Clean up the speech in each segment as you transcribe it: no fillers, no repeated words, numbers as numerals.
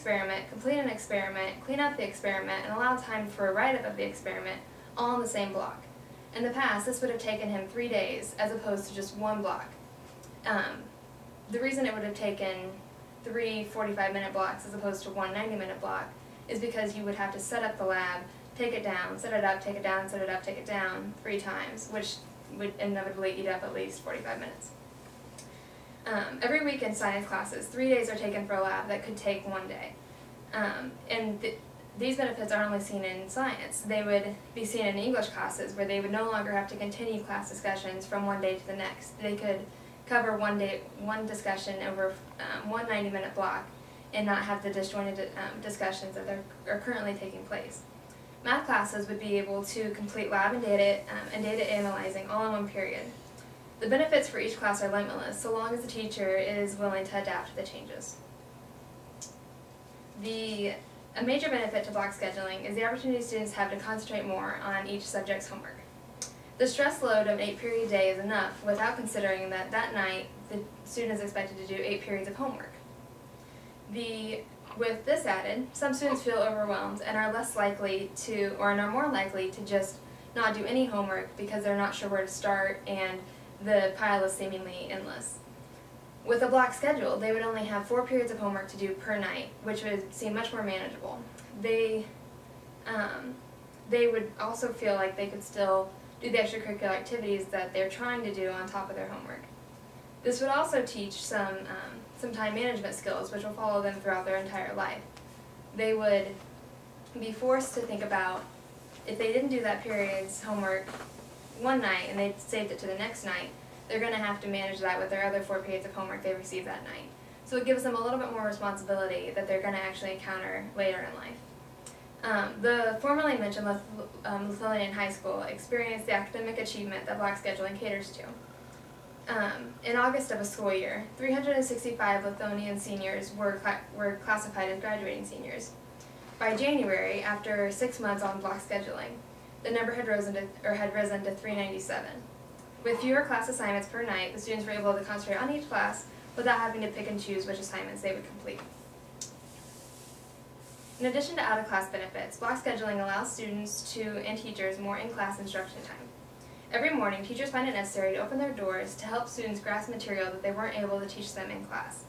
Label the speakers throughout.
Speaker 1: experiment, complete an experiment, clean up the experiment, and allow time for a write-up of the experiment all in the same block. In the past, this would have taken him 3 days as opposed to just one block. The reason it would have taken 3 45-minute blocks as opposed to one 90-minute block is because you would have to set up the lab, take it down, set it up, take it down, set it up, take it down 3 times, which would inevitably eat up at least 45 minutes. Every week in science classes, 3 days are taken for a lab that could take 1 day. These benefits aren't only seen in science. They would be seen in English classes where they would no longer have to continue class discussions from one day to the next. They could cover one discussion over one 90-minute block and not have the disjointed discussions that are currently taking place. Math classes would be able to complete lab and data analyzing all in one period. The benefits for each class are limitless, so long as the teacher is willing to adapt to the changes. A major benefit to block scheduling is the opportunity students have to concentrate more on each subject's homework. The stress load of an 8-period day is enough without considering that that night the student is expected to do 8 periods of homework. With this added, some students feel overwhelmed and are more likely to just not do any homework because they're not sure where to start and the pile is seemingly endless. With a block schedule, they would only have 4 periods of homework to do per night, which would seem much more manageable. They would also feel like they could still do the extracurricular activities that they're trying to do on top of their homework. This would also teach some time management skills, which will follow them throughout their entire life. They would be forced to think about, if they didn't do that period's homework one night and they saved it to the next night, they're going to have to manage that with their other 4 periods of homework they received that night. So it gives them a little bit more responsibility that they're going to actually encounter later in life. The formerly mentioned Lithuanian High School experienced the academic achievement that block scheduling caters to. In August of a school year, 365 Lithuanian seniors were classified as graduating seniors. By January, after 6 months on block scheduling, the number had risen to 397. With fewer class assignments per night, the students were able to concentrate on each class without having to pick and choose which assignments they would complete. In addition to out-of-class benefits, block scheduling allows students and teachers more in-class instruction time. Every morning, teachers find it necessary to open their doors to help students grasp material that they weren't able to teach them in class.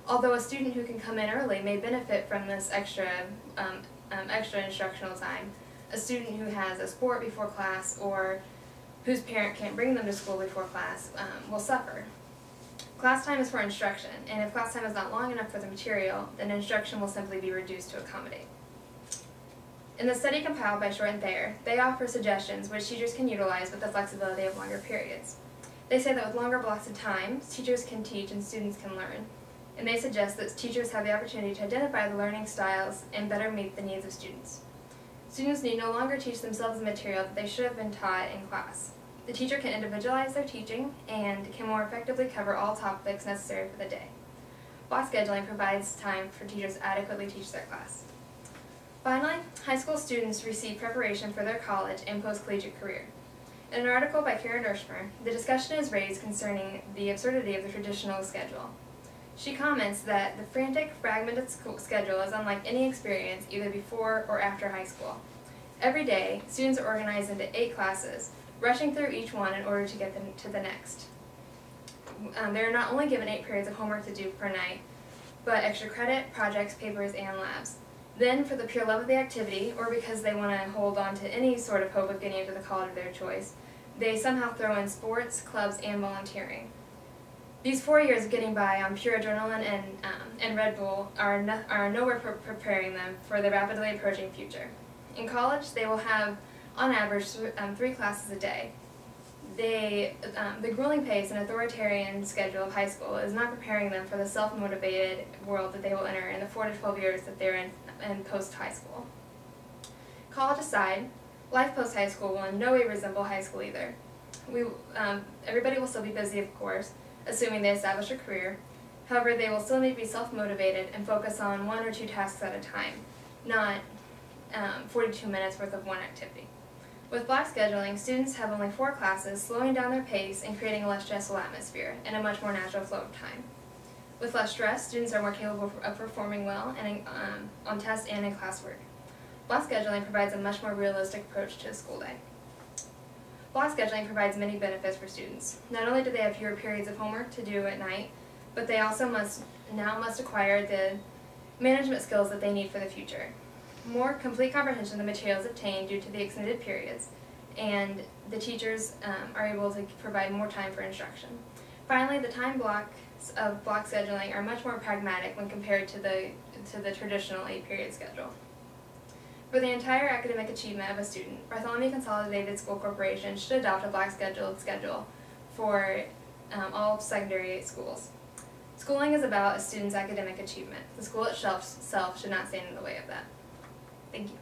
Speaker 1: Although a student who can come in early may benefit from this extra instructional time, a student who has a sport before class or whose parent can't bring them to school before class will suffer. Class time is for instruction, and if class time is not long enough for the material, then instruction will simply be reduced to accommodate. In the study compiled by Short and Thayer, they offer suggestions which teachers can utilize with the flexibility of longer periods. They say that with longer blocks of time, teachers can teach and students can learn. And they suggest that teachers have the opportunity to identify the learning styles and better meet the needs of students. Students need no longer teach themselves the material that they should have been taught in class. The teacher can individualize their teaching and can more effectively cover all topics necessary for the day. Block scheduling provides time for teachers to adequately teach their class. Finally, high school students receive preparation for their college and post-collegiate career. In an article by Kara Dershmer, the discussion is raised concerning the absurdity of the traditional schedule. She comments that the frantic, fragmented schedule is unlike any experience either before or after high school. Every day, students are organized into 8 classes, rushing through each one in order to get them to the next. They are not only given 8 periods of homework to do per night, but extra credit, projects, papers, and labs. Then, for the pure love of the activity, or because they want to hold on to any sort of hope of getting into the college of their choice, they somehow throw in sports, clubs, and volunteering. These 4 years of getting by on pure adrenaline and Red Bull are nowhere preparing them for the rapidly approaching future. In college, they will have, on average, 3 classes a day. The grueling pace and authoritarian schedule of high school is not preparing them for the self-motivated world that they will enter in the 4 to 12 years that they're in post-high school. College aside, life post-high school will in no way resemble high school either. Everybody will still be busy, of course, assuming they establish a career. However, they will still need to be self-motivated and focus on 1 or 2 tasks at a time, not 42 minutes worth of one activity. With block scheduling, students have only 4 classes, slowing down their pace and creating a less stressful atmosphere and a much more natural flow of time. With less stress, students are more capable of performing well and on tests and in classwork. Block scheduling provides a much more realistic approach to a school day. Block scheduling provides many benefits for students. Not only do they have fewer periods of homework to do at night, but they also must acquire the management skills that they need for the future. More complete comprehension of the materials obtained due to the extended periods, and the teachers are able to provide more time for instruction. Finally, the time blocks of block scheduling are much more pragmatic when compared to the traditional 8-period schedule. For the entire academic achievement of a student, Bartholomew Consolidated School Corporation should adopt a block schedule for all secondary schools. Schooling is about a student's academic achievement. The school itself should not stand in the way of that. Thank you.